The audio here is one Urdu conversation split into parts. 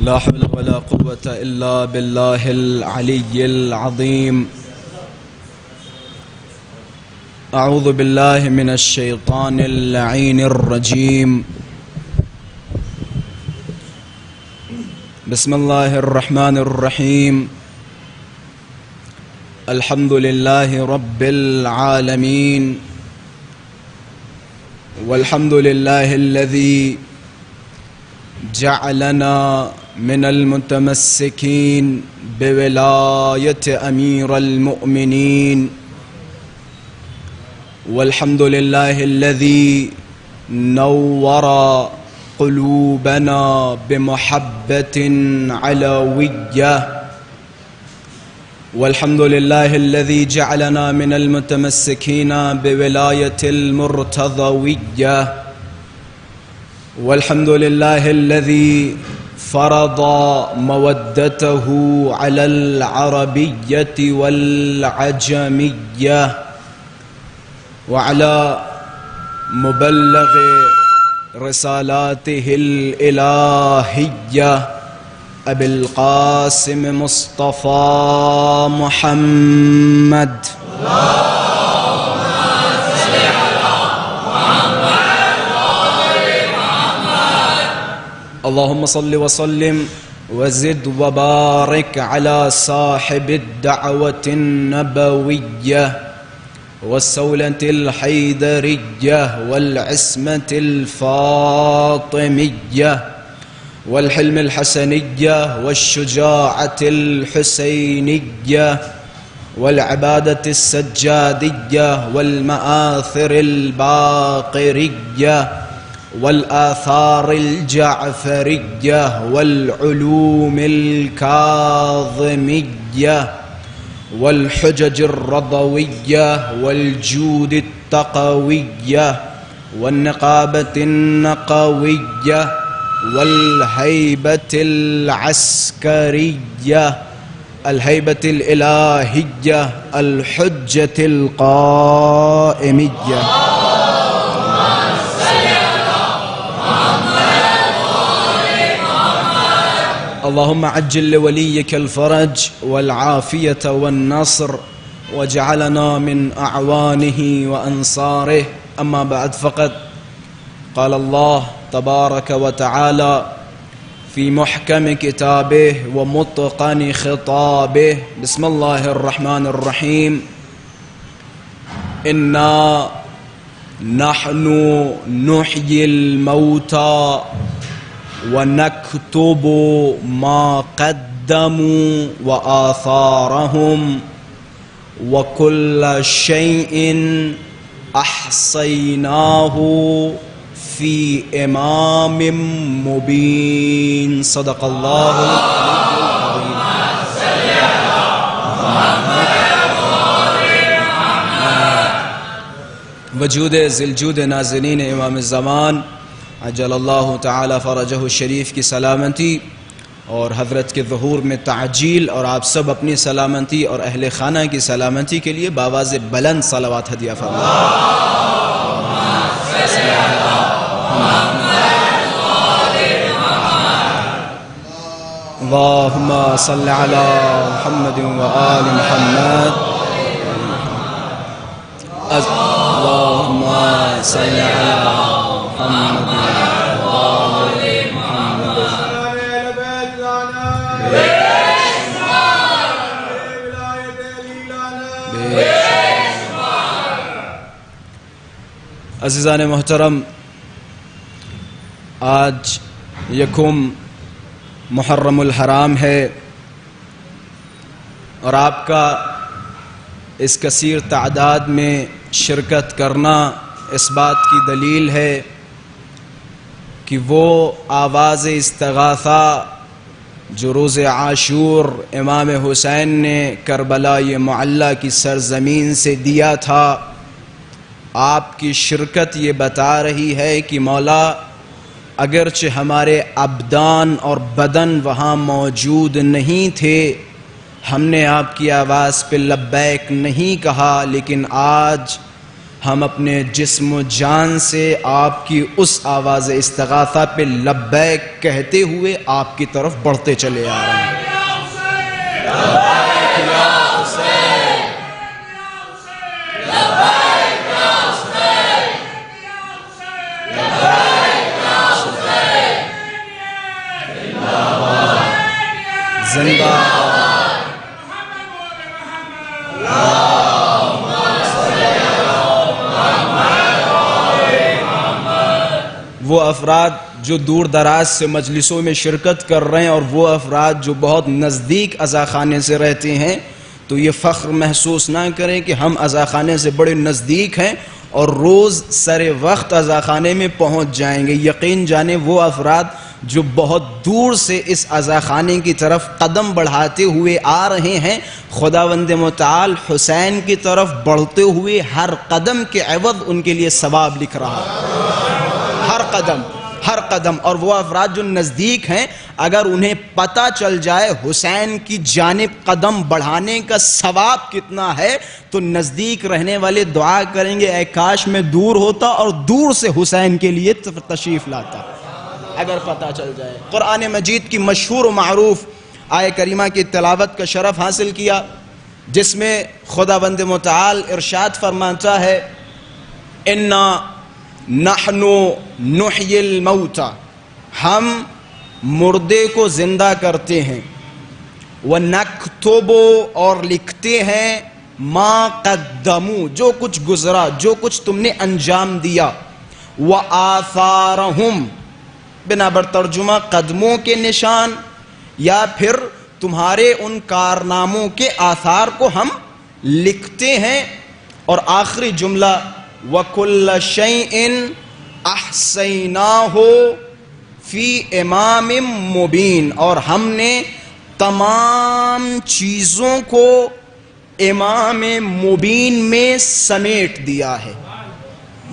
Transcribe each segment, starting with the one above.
لا حول ولا قوة إلا بالله العلي العظيم. أعوذ بالله من الشيطان اللعين الرجيم. بسم الله الرحمن الرحيم. الحمد لله رب العالمين، والحمد لله الذي جعلنا من المتمسكين بولاية أمير المؤمنين، والحمد لله الذي نور قلوبنا بمحبة علوية، والحمد لله الذي جعلنا من المتمسكين بولاية المرتضوية، والحمد لله الذي فرض مودته على العربية والعجمية وعلى مبلغ رسالاته الإلهية أبي القاسم مصطفى محمد. اللهم صل وسلم وزد وبارك على صاحب الدعوة النبوية والسولة الحيدرية والعصمة الفاطمية والحلم الحسنية والشجاعة الحسينية والعبادة السجادية والمآثر الباقرية والآثار الجعفرية والعلوم الكاظمية والحجج الرضوية والجود التقوية والنقابة النقوية والهيبة العسكرية الهيبة الإلهية الحجة القائمية. اللهم عجل لوليك الفرج والعافية والنصر واجعلنا من أعوانه وأنصاره. أما بعد، فقد قال الله تبارك وتعالى في محكم كتابه ومتقن خطابه: بسم الله الرحمن الرحيم. إنا نحن نحيي الموتى ونكتب ما قدموا وآثارهم وكل شيء أحصيناه في إمام مبين. صدق الله العظيم. وجود ذی الجود ناظرین امام الزمان عجل اللہ تعالی فرجہ الشریف کی سلامتی اور حضرت کے ظہور میں تعجیل، اور آپ سب اپنی سلامتی اور اہل خانہ کی سلامتی کے لیے بآواز بلند صلوات ہدیہ فرمائیں. اللہم صل علی محمد و آل محمد. اللہم صل علی محمد و آل محمد. عزیزان محترم، آج یکم محرم الحرام ہے، اور آپ کا اس کثیر تعداد میں شرکت کرنا اس بات کی دلیل ہے کہ وہ آواز استغاثہ جو روز عاشور امام حسین نے کربلا معلی کی سرزمین سے دیا تھا، آپ کی شرکت یہ بتا رہی ہے کہ مولا، اگرچہ ہمارے ابدان اور بدن وہاں موجود نہیں تھے، ہم نے آپ کی آواز پہ لبیک نہیں کہا، لیکن آج ہم اپنے جسم و جان سے آپ کی اس آواز استغاثہ پہ لبیک کہتے ہوئے آپ کی طرف بڑھتے چلے آ رہے ہیں۔ زندہ وہ افراد جو دور دراز سے مجلسوں میں شرکت کر رہے ہیں اور وہ افراد جو بہت نزدیک عزاخانے سے رہتے ہیں تو یہ فخر محسوس نہ کریں کہ ہم عزاخانے سے بڑے نزدیک ہیں اور روز سر وقت عزاخانے میں پہنچ جائیں گے۔ یقین جانیں وہ افراد جو بہت دور سے اس عزاخانے کی طرف قدم بڑھاتے ہوئے آ رہے ہیں، خداوند متعال حسین کی طرف بڑھتے ہوئے ہر قدم کے عوض ان کے لیے ثواب لکھ رہا ہے، ہر قدم۔ اور وہ افراد جو نزدیک ہیں، اگر انہیں پتہ چل جائے حسین کی جانب قدم بڑھانے کا ثواب کتنا ہے تو نزدیک رہنے والے دعا کریں گے اے کاش میں دور ہوتا اور دور سے حسین کے لیے تشریف لاتا، اگر پتہ چل جائے۔ قرآن مجید کی مشہور و معروف آیہ کریمہ کی تلاوت کا شرف حاصل کیا، جس میں خداوند متعال ارشاد فرماتا ہے اِنَّا نحن نحیی الموتى، ہم مردے کو زندہ کرتے ہیں، وَنَكْتُبُ اور لکھتے ہیں ما قدموا جو کچھ گزرا، جو کچھ تم نے انجام دیا، وآثارہم بنا بر ترجمہ قدموں کے نشان یا پھر تمہارے ان کارناموں کے آثار کو ہم لکھتے ہیں۔ اور آخری جملہ وَكُلَّ شَيْءٍ أَحْصَيْنَاهُ فِي إِمَامٍ مُبِينٍ، اور ہم نے تمام چیزوں کو امام مبین میں سمیٹ دیا ہے۔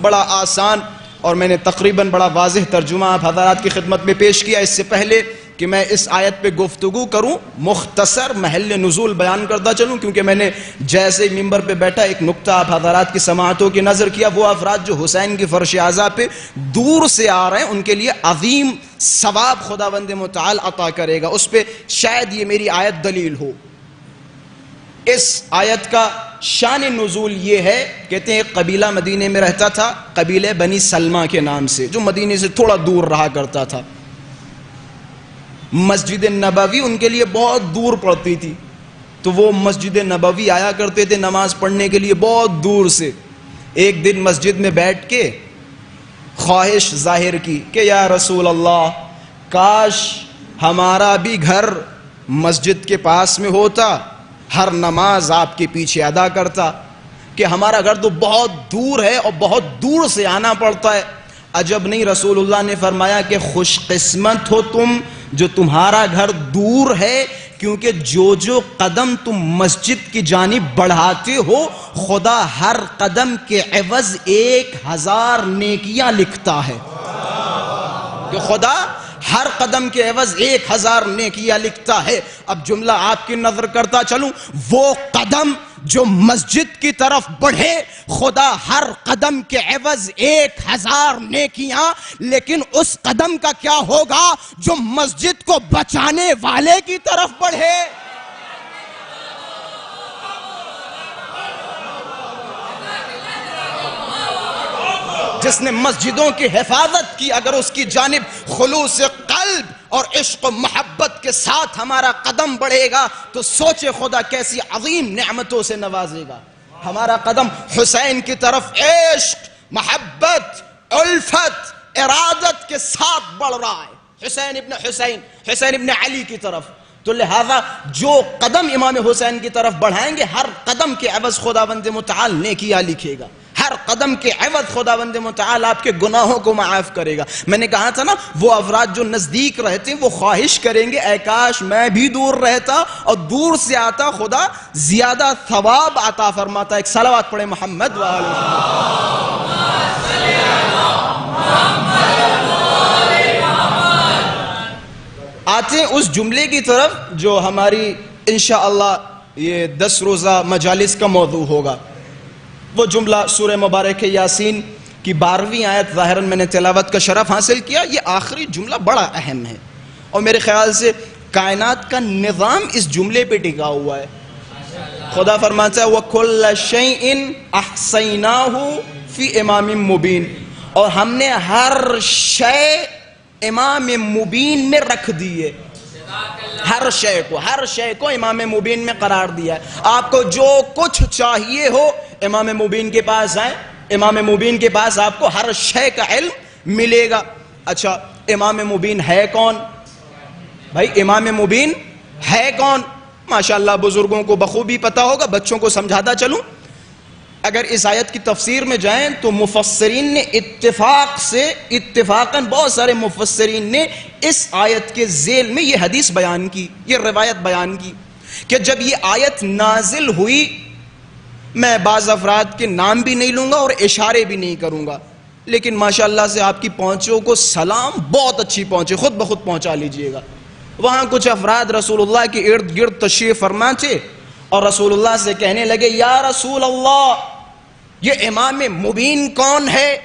بڑا آسان اور میں نے تقریباً بڑا واضح ترجمہ آپ حضرات کی خدمت میں پیش کیا۔ اس سے پہلے کہ میں اس آیت پہ گفتگو کروں، مختصر محل نزول بیان کرتا چلوں، کیونکہ میں نے جیسے ممبر پہ بیٹھا ایک نقطہ آپ حضرات کی سماعتوں کی نظر کیا۔ وہ افراد جو حسین کی فرش اعضاء پہ دور سے آ رہے ہیں ان کے لیے عظیم ثواب خداوند متعال عطا کرے گا، اس پہ شاید یہ میری آیت دلیل ہو۔ اس آیت کا شان نزول یہ ہے، کہتے ہیں ایک قبیلہ مدینے میں رہتا تھا، قبیلہ بنی سلمہ کے نام سے، جو مدینے سے تھوڑا دور رہا کرتا تھا۔ مسجد نبوی ان کے لیے بہت دور پڑتی تھی، تو وہ مسجد نبوی آیا کرتے تھے نماز پڑھنے کے لیے بہت دور سے۔ ایک دن مسجد میں بیٹھ کے خواہش ظاہر کی کہ یا رسول اللہ، کاش ہمارا بھی گھر مسجد کے پاس میں ہوتا، ہر نماز آپ کے پیچھے ادا کرتا، کہ ہمارا گھر تو بہت دور ہے اور بہت دور سے آنا پڑتا ہے۔ عجب نہیں، رسول اللہ نے فرمایا کہ خوش قسمت ہو تم جو تمہارا گھر دور ہے، کیونکہ جو قدم تم مسجد کی جانب بڑھاتے ہو خدا ہر قدم کے عوض 1000 نیکیاں لکھتا ہے، کہ خدا ہر قدم کے عوض 1000 نیکیاں لکھتا ہے۔ اب جملہ آپ کی نظر کرتا چلوں، وہ قدم جو مسجد کی طرف بڑھے خدا ہر قدم کے عوض 1000 نیکیاں، لیکن اس قدم کا کیا ہوگا جو مسجد کو بچانے والے کی طرف بڑھے؟ جس نے مسجدوں کی حفاظت کی، اگر اس کی جانب خلوص قلب اور عشق و محبت کے ساتھ ہمارا قدم بڑھے گا تو سوچے خدا کیسی عظیم نعمتوں سے نوازے گا۔ ہمارا قدم حسین کی طرف عشق، محبت، الفت، ارادت کے ساتھ بڑھ رہا ہے، حسین ابن علی کی طرف۔ تو لہذا جو قدم امام حسین کی طرف بڑھائیں گے ہر قدم کے عوض خداوند متعال نیکیاں لکھے گا، ہر قدم کے عوض خداوند متعال آپ کے گناہوں کو معاف کرے گا۔ میں نے کہا تھا نا، وہ افراد جو نزدیک رہتے ہیں وہ خواہش کریں گے اے کاش میں بھی دور رہتا اور دور سے آتا، خدا زیادہ ثواب عطا فرماتا۔ ایک صلوات پڑھے محمد وآلہ آتے ہیں اس جملے کی طرف جو ہماری انشاءاللہ یہ 10 روزہ مجالس کا موضوع ہوگا۔ وہ جملہ سورہ مبارک یاسین کی 12ویں آیت ظاہراً میں نے تلاوت کا شرف حاصل کیا. یہ آخری جملہ بڑا اہم ہے اور میرے خیال سے کائنات کا نظام اس جملے پہ ٹکا ہوا ہے. خدا فرماتا ہے وَكُلَّ شَيْءٍ أَحْصَيْنَاهُ فِي إِمَامٍ مُبِينٍ, اور ہم نے ہر شے امام مبین میں رکھ دیے. ہر شے کو امام مبین میں قرار دیا ہے. آپ کو جو کچھ چاہیے ہو امام مبین کے پاس آئیں, امام مبین کے پاس آپ کو ہر شے کا علم ملے گا. اچھا امام مبین ہے کون بھائی؟ امام مبین ہے کون؟ ماشاءاللہ بزرگوں کو بخوبی پتا ہوگا, بچوں کو سمجھاتا چلوں. اگر اس آیت کی تفسیر میں جائیں تو مفسرین نے اتفاقاً بہت سارے مفسرین نے اس آیت کے ذیل میں یہ حدیث بیان کی, یہ روایت بیان کی کہ جب یہ آیت نازل ہوئی, میں بعض افراد کے نام بھی نہیں لوں گا اور اشارے بھی نہیں کروں گا, لیکن ماشاءاللہ سے آپ کی پہنچوں کو سلام بہت اچھی پہنچے, خود بخود پہنچا لیجئے گا. وہاں کچھ افراد رسول اللہ کے ارد گرد تشریف فرما تھے اور رسول اللہ سے کہنے لگے یا رسول اللہ یہ امام مبین کون ہے؟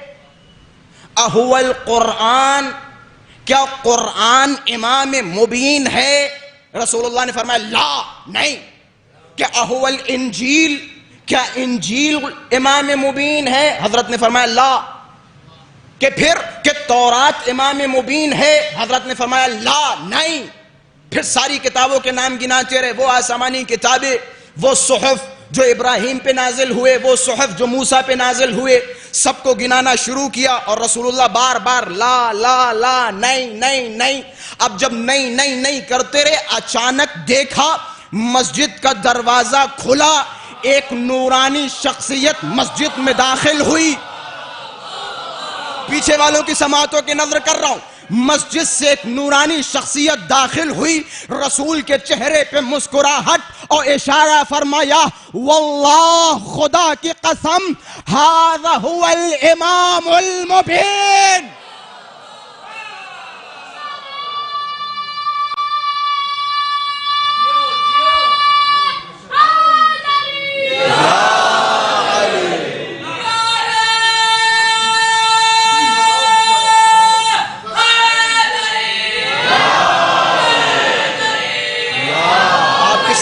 اہو القرآن, کیا قرآن امام مبین ہے؟ رسول اللہ نے فرمایا لا, نہیں. کیا اہو الانجیل, کیا انجیل امام مبین ہے؟ حضرت نے فرمایا لا. کہ پھر کہ تورات امام مبین ہے؟ حضرت نے فرمایا لا, نہیں. پھر ساری کتابوں کے نام گناتے رہے, وہ آسمانی کتابیں, وہ صحف جو ابراہیم پہ نازل ہوئے, وہ صحف جو موسیٰ پہ نازل ہوئے, سب کو گنانا شروع کیا اور رسول اللہ بار بار لا لا لا, نہیں نہیں نہیں. اب جب نہیں نہیں نہیں کرتے رہے, اچانک دیکھا مسجد کا دروازہ کھلا, ایک نورانی شخصیت مسجد میں داخل ہوئی. پیچھے والوں کی سماعتوں کی نظر کر رہا ہوں, مسجد سے ایک نورانی شخصیت داخل ہوئی, رسول کے چہرے پہ مسکراہٹ اور اشارہ فرمایا واللہ, خدا کی قسم, ھذا ھو الامام المبین.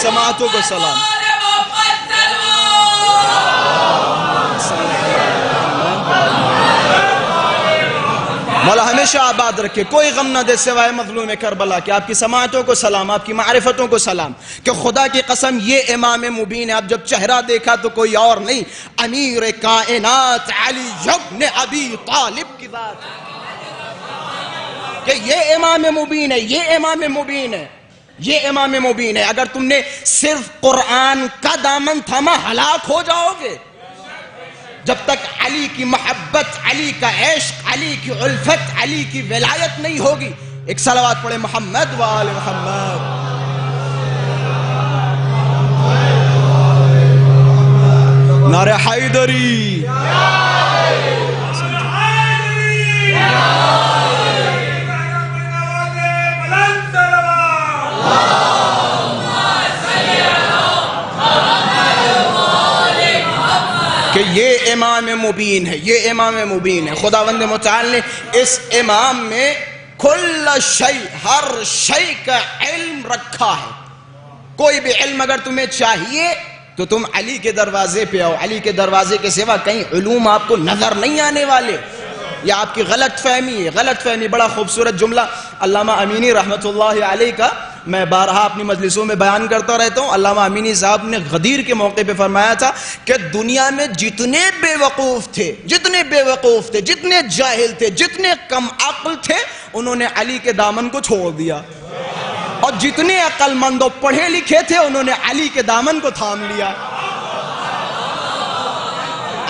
سماعتوں کو سلام. مولا ہمیشہ آباد رکھے, کوئی غم نہ دے سوائے مظلوم کربلا کے. آپ کی سماعتوں کو سلام, آپ کی معرفتوں کو سلام. کہ خدا کی قسم یہ امام مبین ہے. اب جب چہرہ دیکھا تو کوئی اور نہیں, امیر کائنات علی ابن ابی طالب کی ذات ہے. کہ یہ امام مبین ہے, یہ امام مبین ہے, یہ امام مبین ہے. اگر تم نے صرف قرآن کا دامن تھاما ہلاک ہو جاؤ گے. جب تک علی کی محبت, علی کا عشق, علی کی الفت, علی کی ولایت نہیں ہوگی. ایک صلوات پڑھے محمد و آل محمد. نعرہ حیدری, کہ یہ امام مبین ہے, یہ امام مبین ہے. خداوند متعال نے اس امام میں کل شیء, ہر شیء کا علم رکھا ہے. کوئی بھی علم اگر تمہیں چاہیے تو تم علی کے دروازے پہ آؤ. علی کے دروازے کے سوا کہیں علوم آپ کو نظر نہیں آنے والے. یہ آپ کی غلط فہمی ہے, غلط فہمی. بڑا خوبصورت جملہ علامہ امینی رحمت اللہ علیہ کا میں بارہا اپنی مجلسوں میں بیان کرتا رہتا ہوں. علامہ امینی صاحب نے غدیر کے موقع پہ فرمایا تھا کہ دنیا میں جتنے بے وقوف تھے, جتنے بے وقوف تھے, جتنے جاہل تھے, جتنے کم عقل تھے, انہوں نے علی کے دامن کو چھوڑ دیا. اور جتنے عقل مند و پڑھے لکھے تھے, انہوں نے علی کے دامن کو تھام لیا.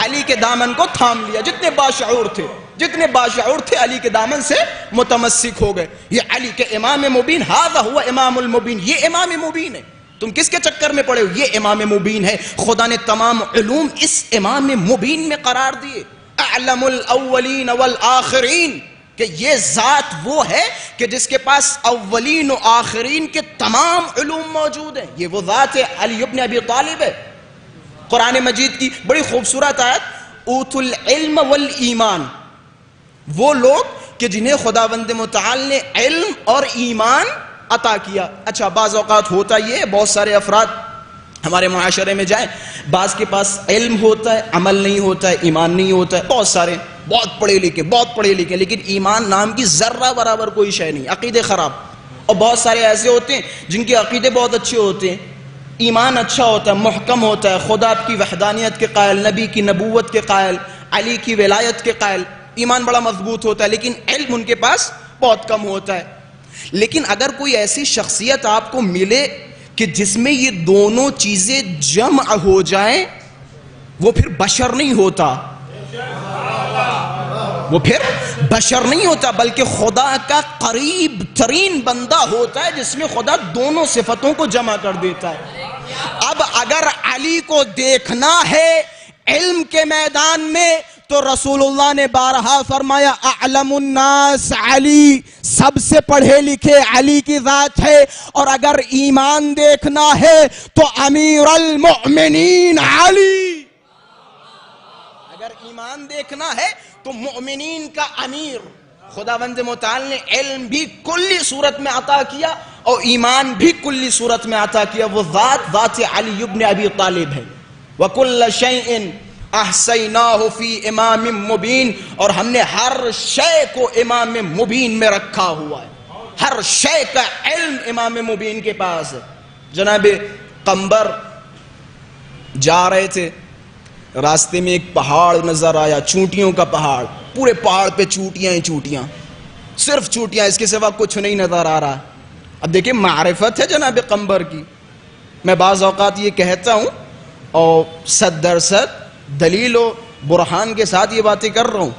علی کے دامن کو تھام لیا. جتنے باشعور تھے, جتنے باشعور تھے, علی کے دامن سے متمسک ہو گئے. یہ علی کے امام مبین, ھذا ھو امام المبین, یہ امام مبین ہے. تم کس کے چکر میں پڑے ہو؟ یہ امام مبین ہے. خدا نے تمام علوم اس امام مبین میں قرار دیے. اعلم الاولین والآخرین, کہ یہ ذات وہ ہے کہ جس کے پاس اولین و آخرین کے تمام علوم موجود ہیں. یہ وہ ذات ہے علی ابن ابی طالب ہے. قرآن مجید کی بڑی خوبصورت آیت، اوتوا العلم والایمان، وہ لوگ کہ جنہیں خداوند متعال نے علم اور ایمان عطا کیا۔ اچھا بعض اوقات ہوتا یہ ہے، بہت سارے افراد ہمارے معاشرے میں جائیں، بعض کے پاس علم ہوتا ہے، عمل نہیں ہوتا ہے، ایمان نہیں ہوتا ہے، بہت سارے بہت پڑھے لکھے لیکن ایمان نام کی ذرہ برابر کوئی شے نہیں، عقیدے خراب۔ اور بہت سارے ایسے ہوتے ہیں جن کے عقیدے بہت اچھے ہوتے ہیں، ایمان اچھا ہوتا ہے، محکم ہوتا ہے، خدا کی وحدانیت کے قائل، نبی کی نبوت کے قائل، علی کی ولایت کے قائل، ایمان بڑا مضبوط ہوتا ہے، لیکن علم ان کے پاس بہت کم ہوتا ہے۔ لیکن اگر کوئی ایسی شخصیت آپ کو ملے کہ جس میں یہ دونوں چیزیں جمع ہو جائیں، وہ پھر بشر نہیں ہوتا، وہ پھر بشر نہیں ہوتا بلکہ خدا کا قریب ترین بندہ ہوتا ہے، جس میں خدا دونوں صفتوں کو جمع کر دیتا ہے۔ اب اگر علی کو دیکھنا ہے علم کے میدان میں تو رسول اللہ نے بارہا فرمایا اعلم الناس علی، سب سے پڑھے لکھے علی کی ذات ہے۔ اور اگر ایمان دیکھنا ہے تو امیر المؤمنین علی، اگر ایمان دیکھنا ہے تو مؤمنین کا امیر۔ خداوند متعال نے علم بھی کلی صورت میں عطا کیا اور ایمان بھی کلی صورت میں عطا کیا، وہ ذات علی ابن ابی طالب ہے۔ وَكُلَّ شَيْءٍ احصیناہ فی امام مبین، اور ہم نے ہر شے کو امام مبین میں رکھا ہوا ہے، ہر شے کا علم امام مبین کے پاس ہے۔ جناب قمبر جا رہے تھے، راستے میں ایک پہاڑ نظر آیا، چونٹیوں کا پہاڑ، پورے پہاڑ پہ چونٹیاں ہی چونٹیاں، صرف چونٹیاں، اس کے سوا کچھ نہیں نظر آ رہا۔ اب دیکھیں معرفت ہے جناب قمبر کی۔ میں بعض اوقات یہ کہتا ہوں اور 100% دلیل و برہان کے ساتھ یہ باتیں کر رہا ہوں،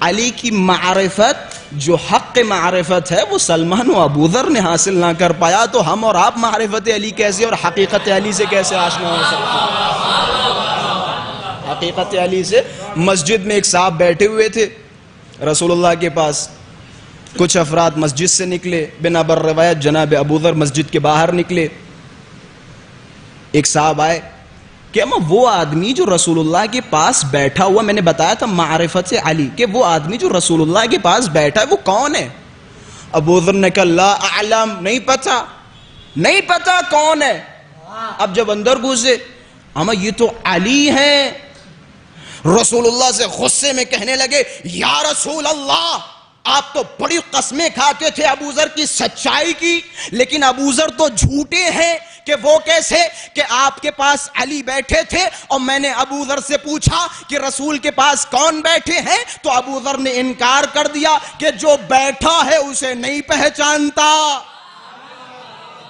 علی کی معرفت جو حق معرفت ہے وہ سلمان و ابو ذر نے حاصل نہ کر پایا، تو ہم اور آپ معرفت علی کیسے اور حقیقت علی سے کیسے آشنا ہو سکتے ہیں؟ حقیقت علی سے، مسجد میں ایک صاحب بیٹھے ہوئے تھے رسول اللہ کے پاس، کچھ افراد مسجد سے نکلے، بنا بر روایت جناب ابو ذر مسجد کے باہر نکلے، ایک صاحب آئے کہ وہ آدمی جو رسول اللہ کے پاس بیٹھا ہوا، میں نے بتایا تھا معرفت سے علی کہ وہ آدمی جو رسول اللہ کے پاس بیٹھا ہے وہ کون ہے؟ ابو ذر نے کہا لا اعلم، نہیں پتا کون ہے۔ اب جب اندر گھسے، اما یہ تو علی ہیں، رسول اللہ سے غصے میں کہنے لگے یا رسول اللہ، آپ تو بڑی قسمیں کھاتے تھے ابو ذر کی سچائی کی، لیکن ابو ذر تو جھوٹے ہیں۔ کہ وہ کیسے؟ کہ آپ کے پاس علی بیٹھے تھے اور میں نے ابو ذر سے پوچھا کہ رسول کے پاس کون بیٹھے ہیں، تو ابو ذر نے انکار کر دیا کہ جو بیٹھا ہے اسے نہیں پہچانتا،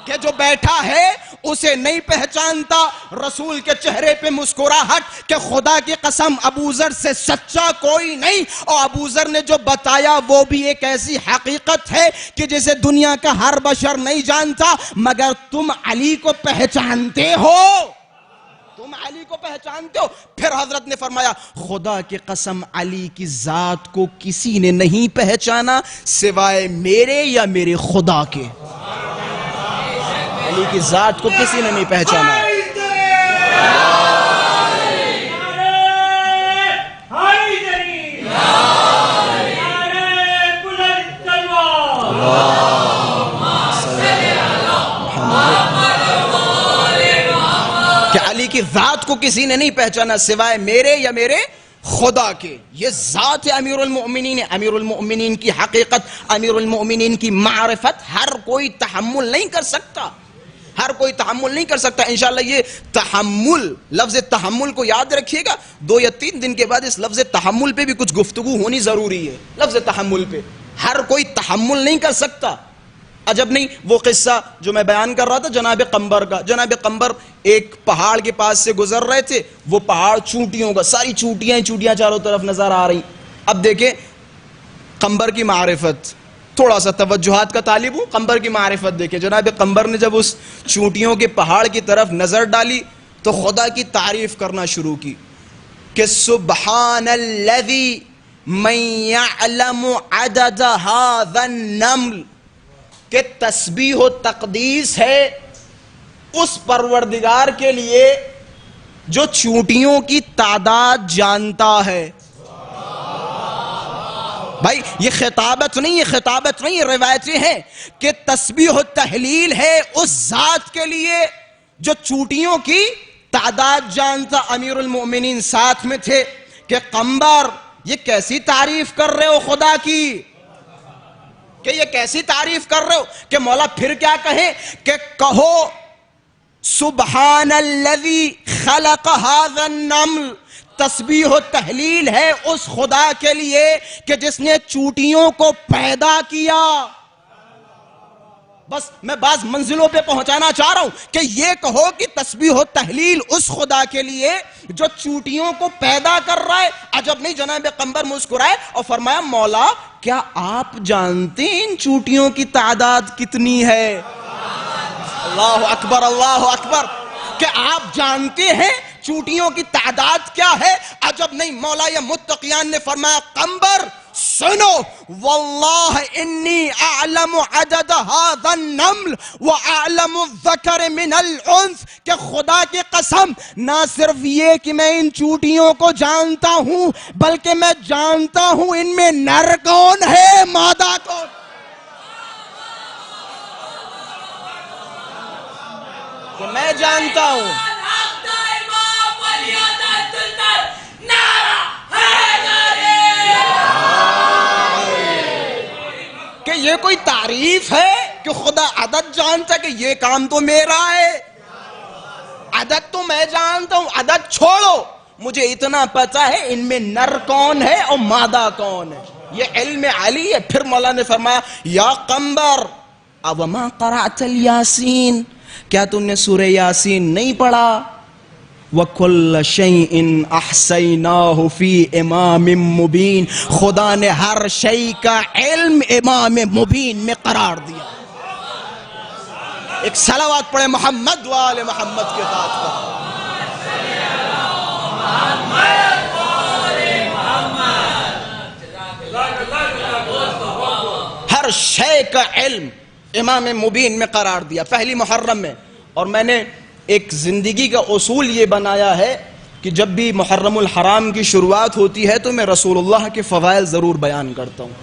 کہ جو بیٹھا ہے اسے نہیں پہچانتا۔ رسول کے چہرے پہ مسکراہٹ کہ خدا کی قسم ابو ذر سے سچا کوئی نہیں، اور ابو ذر نے جو بتایا وہ بھی ایک ایسی حقیقت ہے کہ جسے دنیا کا ہر بشر نہیں جانتا، مگر تم علی کو پہچانتے ہو، تم علی کو پہچانتے ہو۔ پھر حضرت نے فرمایا خدا کی قسم علی کی ذات کو کسی نے نہیں پہچانا سوائے میرے یا میرے خدا کے، علی کی ذات کو کسی نے نہیں پہچانا۔ کہ علی کی ذات کو کسی نے نہیں پہچانا سوائے میرے یا میرے خدا کے۔ یہ ذات امیر المؤمنین، امیر المؤمنین کی حقیقت، امیر المؤمنین کی معرفت ہر کوئی تحمل نہیں کر سکتا، ہر کوئی تحمل نہیں کر سکتا۔ انشاءاللہ یہ تحمل، لفظ تحمل کو یاد رکھیے گا، 2 یا 3 دن کے بعد اس لفظ تحمل پہ بھی کچھ گفتگو ہونی ضروری ہے۔ لفظ تحمل پہ ہر کوئی تحمل نہیں کر سکتا۔ عجب نہیں، وہ قصہ جو میں بیان کر رہا تھا جناب قمبر کا، جناب قمبر ایک پہاڑ کے پاس سے گزر رہے تھے، وہ پہاڑ چونٹیوں کا، ساری چونٹیاں چاروں طرف نظر آ رہی۔ اب دیکھیں قمبر کی معرفت، تھوڑا سا توجہات کا طالب ہوں، قمبر کی معرفت دیکھیں۔ جناب قمبر نے جب اس چونٹیوں کے پہاڑ کی طرف نظر ڈالی تو خدا کی تعریف کرنا شروع کی کہ سبحان الذی من یعلم عدد ھذا النمل، کہ تسبیح و تقدیس ہے اس پروردگار کے لیے جو چونٹیوں کی تعداد جانتا ہے. بھائی یہ خطابت نہیں، یہ روایتیں ہیں کہ تسبیح و تحلیل ہے اس ذات کے لیے جو چونٹیوں کی تعداد جانتا. امیر المؤمنین ساتھ میں تھے کہ قمبر یہ کیسی تعریف کر رہے ہو خدا کی، کہ یہ کیسی تعریف کر رہے ہو، کہ مولا پھر کیا کہیں کہ کہو سبحان الذی خلق ھذا النمل. تسبیح و تحلیل ہے اس خدا کے لیے کہ جس نے چونٹیوں کو پیدا کیا. بس میں بعض منزلوں پہ پہنچانا چاہ رہا ہوں کہ یہ کہو کہ تسبیح و تحلیل اس خدا کے لیے جو چونٹیوں کو پیدا کر رہا ہے. عجب نہیں جناب قمبر مسکرائے اور فرمایا مولا کیا آپ جانتے ہیں ان چونٹیوں کی تعداد کتنی ہے؟ اللہ اکبر، اللہ اکبر. کہ آپ جانتے ہیں چونٹیوں کی تعداد کیا ہے؟ عجب نہیں مولا یا متقیان نے فرمایا قمبر سنو واللہ انی اعلم عدد هذا النمل واعلم الذکر من الانث. کہ خدا کی قسم نہ صرف یہ کہ میں ان چونٹیوں کو جانتا ہوں بلکہ میں جانتا ہوں ان میں نر کون ہے مادہ کون. کہ میں جانتا ہوں. کہ یہ کوئی تعریف ہے کہ خدا عدد جانتا کہ یہ کام تو میرا ہے؟ عدد تو میں جانتا ہوں، عدد چھوڑو، مجھے اتنا پتا ہے ان میں نر کون ہے اور مادہ کون ہے. یہ علم علی ہے. پھر مولا نے فرمایا یا قمبر اوما قرأت الیاسین، کیا تم نے سورہ یاسین نہیں پڑھا؟ وَكُلَّ شَيْءٍ أَحْصَيْنَاهُ فِي إِمَامٍ مُبِينٍ. خدا نے ہر شیء کا علم امام مبین میں قرار دیا. ایک صلوات پڑھے محمد وآل محمد کے ساتھ کا. ہر شے کا علم امام مبین میں قرار دیا پہلی محرم میں. اور میں نے ایک زندگی کا اصول یہ بنایا ہے کہ جب بھی محرم الحرام کی شروعات ہوتی ہے تو میں رسول اللہ کے فضائل ضرور بیان کرتا ہوں.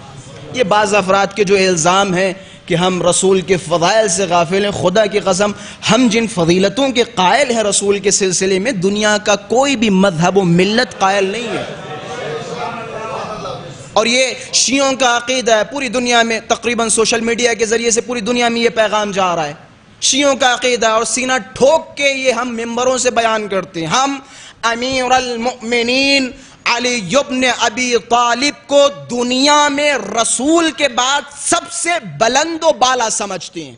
یہ بعض افراد کے جو الزام ہیں کہ ہم رسول کے فضائل سے غافل ہیں، خدا کی قسم ہم جن فضیلتوں کے قائل ہیں رسول کے سلسلے میں دنیا کا کوئی بھی مذہب و ملت قائل نہیں ہے. اور یہ شیعوں کا عقیدہ ہے، پوری دنیا میں تقریباً سوشل میڈیا کے ذریعے سے پوری دنیا میں یہ پیغام جا رہا ہے. شیعوں کا عقیدہ اور سینہ ٹھوک کے یہ ہم ممبروں سے بیان کرتے ہیں. ہم امیر المؤمنین علی ابن ابی طالب کو دنیا میں رسول کے بعد سب سے بلند و بالا سمجھتے ہیں،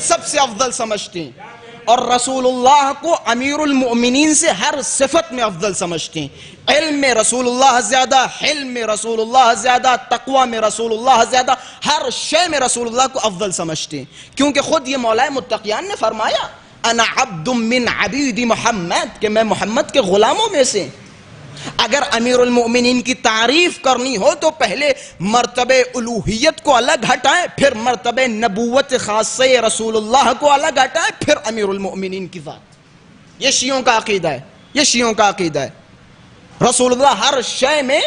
سب سے افضل سمجھتے ہیں. اور رسول اللہ کو امیر المؤمنین سے ہر صفت میں افضل سمجھتے ہیں. علم میں رسول اللہ زیادہ، حلم میں رسول اللہ زیادہ، تقوی میں رسول اللہ زیادہ، ہر شے میں رسول اللہ کو افضل سمجھتے ہیں. کیونکہ خود یہ مولا متقیان نے فرمایا انا عبد من عبید محمد، کہ میں محمد کے غلاموں میں سے. اگر امیر المؤمنین کی تعریف کرنی ہو تو پہلے مرتبہ الوہیت کو الگ ہٹائیں، پھر مرتبہ نبوت خاصہ رسول اللہ کو الگ ہٹائیں، پھر امیر المؤمنین کی ذات. یہ شیعوں کا عقیدہ ہے، یہ شیعوں کا عقیدہ ہے. رسول اللہ ہر شے میں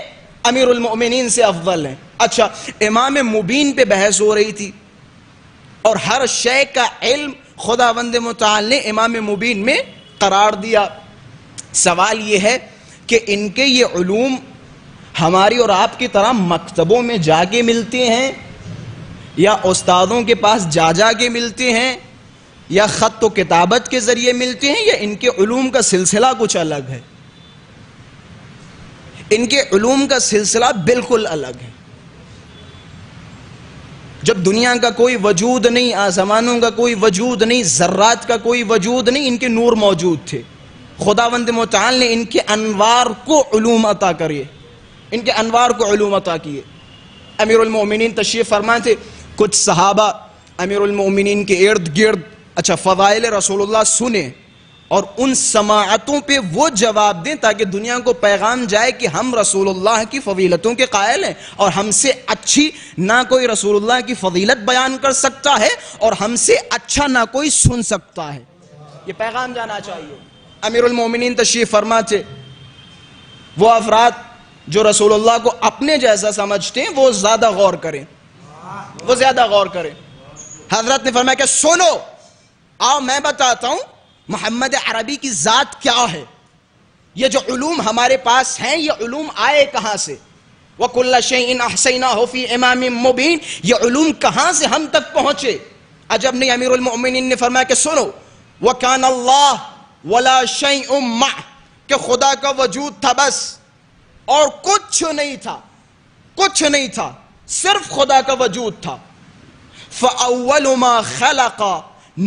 امیر المؤمنین سے افضل ہیں. اچھا امام مبین پہ بحث ہو رہی تھی اور ہر شے کا علم خداوند متعال نے امام مبین میں قرار دیا. سوال یہ ہے کہ ان کے یہ علوم ہماری اور آپ کی طرح مکتبوں میں جا کے ملتے ہیں یا استادوں کے پاس جا کے ملتے ہیں یا خط و کتابت کے ذریعے ملتے ہیں، یا ان کے علوم کا سلسلہ کچھ الگ ہے؟ ان کے علوم کا سلسلہ بالکل الگ ہے. جب دنیا کا کوئی وجود نہیں، آسمانوں کا کوئی وجود نہیں، ذرات کا کوئی وجود نہیں، ان کے نور موجود تھے. خداوند متعال نے ان کے انوار کو علوم عطا کریے، ان کے انوار کو علوم عطا کیے. امیر المؤمنین تشریف فرما تھے، کچھ صحابہ امیر المؤمنین کے ارد گرد فضائل رسول اللہ سنیں اور ان سماعتوں پہ وہ جواب دیں تاکہ دنیا کو پیغام جائے کہ ہم رسول اللہ کی فضیلتوں کے قائل ہیں اور ہم سے اچھی نہ کوئی رسول اللہ کی فضیلت بیان کر سکتا ہے اور ہم سے اچھا نہ کوئی سن سکتا ہے. یہ پیغام جانا چاہیے. امیر المومنین تشریف فرما تھے. وہ افراد جو رسول اللہ کو اپنے جیسا سمجھتے ہیں وہ زیادہ غور کریں، وہ زیادہ غور کریں. حضرت نے فرمایا کہ سنو، آؤ میں بتاتا ہوں محمد عربی کی ذات کیا ہے. یہ جو علوم ہمارے پاس ہیں یہ علوم آئے کہاں سے؟ وَكُلَّ شَيْءٍ أَحْصَيْنَاهُ فِي إِمَامٍ مُبِينٍ. یہ علوم کہاں سے ہم تک پہنچے؟ عجب نہیں. امیر المؤمنین نے فرمایا کہ سنو، وَكَانَ اللَّهُ وَلَا شَيْءٌ مَعَهُ، کہ خدا کا وجود تھا بس اور کچھ نہیں تھا، کچھ نہیں تھا، صرف خدا کا وجود تھا. فَأَوَّلُ مَا خَلَقَ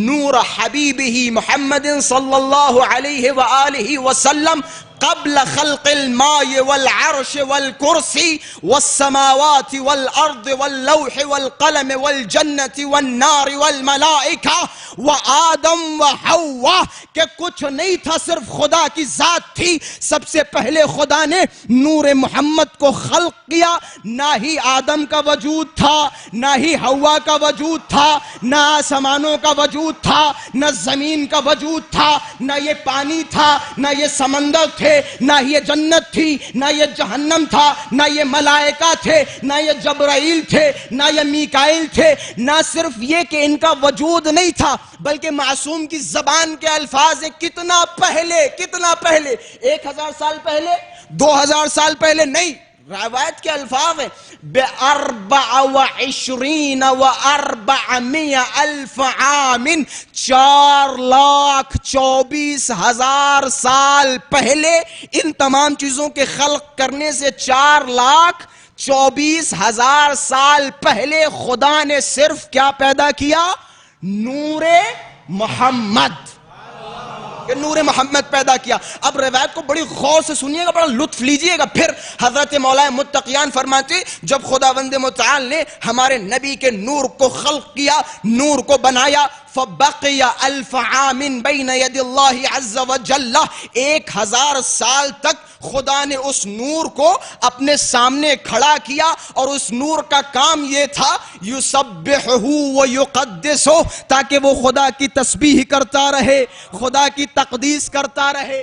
نور حبیبہ محمد صلی اللہ علیہ وآلہ وسلم قبل خلق الماء والعرش والکرسی والسماوات والارض واللوح والقلم والجنة والنار والملائکہ وآدم وحوا، کہ کچھ نہیں تھا، صرف خدا کی ذات تھی. سب سے پہلے خدا نے نور محمد کو خلق کیا. نہ ہی آدم کا وجود تھا، نہ ہی حوا کا وجود تھا، نہ آسمانوں کا وجود تھا، نہ زمین کا وجود تھا، نہ یہ پانی تھا، نہ یہ سمندر تھے، نہ یہ جنت تھی، نہ یہ جہنم تھا، نہ یہ ملائکہ تھے، نہ یہ جبرائیل تھے، نہ یہ میکائیل تھے. نہ صرف یہ کہ ان کا وجود نہیں تھا بلکہ معصوم کی زبان کے الفاظ ہیں. کتنا پہلے، کتنا پہلے، 1000 سال پہلے، 2000 سال پہلے نہیں. روایت کے الفاظ ہیں ب24 و400 الف عام، 4,24,000 سال پہلے. ان تمام چیزوں کے خلق کرنے سے 4,24,000 سال پہلے خدا نے صرف کیا پیدا کیا؟ نور محمد. کہ نور محمد پیدا کیا. اب روایت کو بڑی غور سے سنیے گا، بڑا لطف لیجئے گا. پھر حضرت مولا متقیان فرماتے جب خداوند متعال نے ہمارے نبی کے نور کو خلق کیا، نور کو بنایا، فبقی الف عام بین ید اللہ عز وجل، 1000 سال تک خدا نے اس نور کو اپنے سامنے کھڑا کیا. اور اس نور کا کام یہ تھا یسبحہ ویقدسہ، تاکہ وہ خدا کی تسبیح کرتا رہے، خدا کی تقدیس کرتا رہے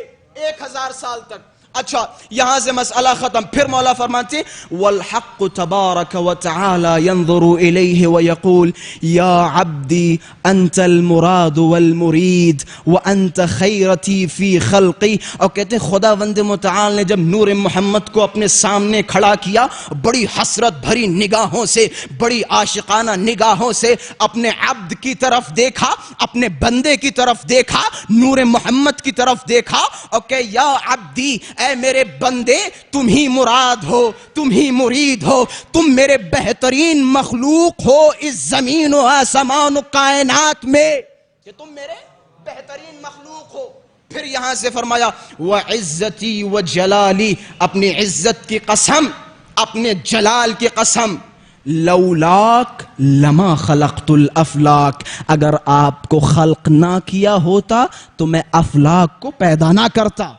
1000 سال تک. اچھا یہاں سے مسئلہ ختم. پھر مولا فرماتے والحق تبارک وتعالی ينظر الیہ ویقول یا عبدی انت المراد والمرید وانت خیرتی فی خلقی. اور کہتے خداوند متعال نے جب نور محمد کو اپنے سامنے کھڑا کیا، بڑی حسرت بھری نگاہوں سے، بڑی عاشقانہ نگاہوں سے اپنے عبد کی طرف دیکھا، اپنے بندے کی طرف دیکھا، نور محمد کی طرف دیکھا اور کہ یا عبدی، اے میرے بندے، تم ہی مراد ہو، تم ہی مرید ہو، تم میرے بہترین مخلوق ہو اس زمین و آسمان و کائنات میں، کہ تم میرے بہترین مخلوق ہو. پھر یہاں سے فرمایا وعزتی وجلالی، اپنی عزت کی قسم، اپنے جلال کی قسم، لولاک لما خلقت الافلاک، اگر آپ کو خلق نہ کیا ہوتا تو میں افلاک کو پیدا نہ کرتا.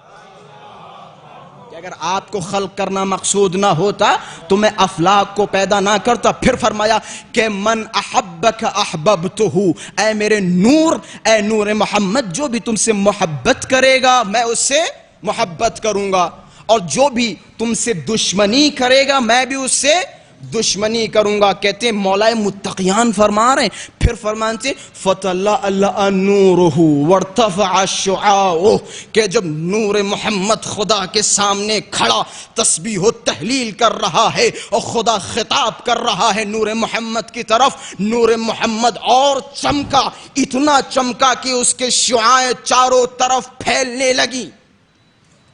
اگر آپ کو خلق کرنا مقصود نہ ہوتا تو میں افلاک کو پیدا نہ کرتا. پھر فرمایا کہ من احبک احببتہ، اے میرے نور، اے نور محمد، جو بھی تم سے محبت کرے گا میں اس سے محبت کروں گا، اور جو بھی تم سے دشمنی کرے گا میں بھی اس سے دشمنی کروں گا. کہتے ہیں مولا متقیان فرما رہے ہیں. پھر فرماتے فَتَلَأَلَأَ نُورُهُ وَارْتَفَعَ شُعَاعُهُ، کہ جب نور محمد خدا کے سامنے کھڑا تسبیح و تحلیل کر رہا ہے اور خدا خطاب کر رہا ہے نور محمد کی طرف، نور محمد اور چمکا، اتنا چمکا کہ اس کے شعاعیں چاروں طرف پھیلنے لگی،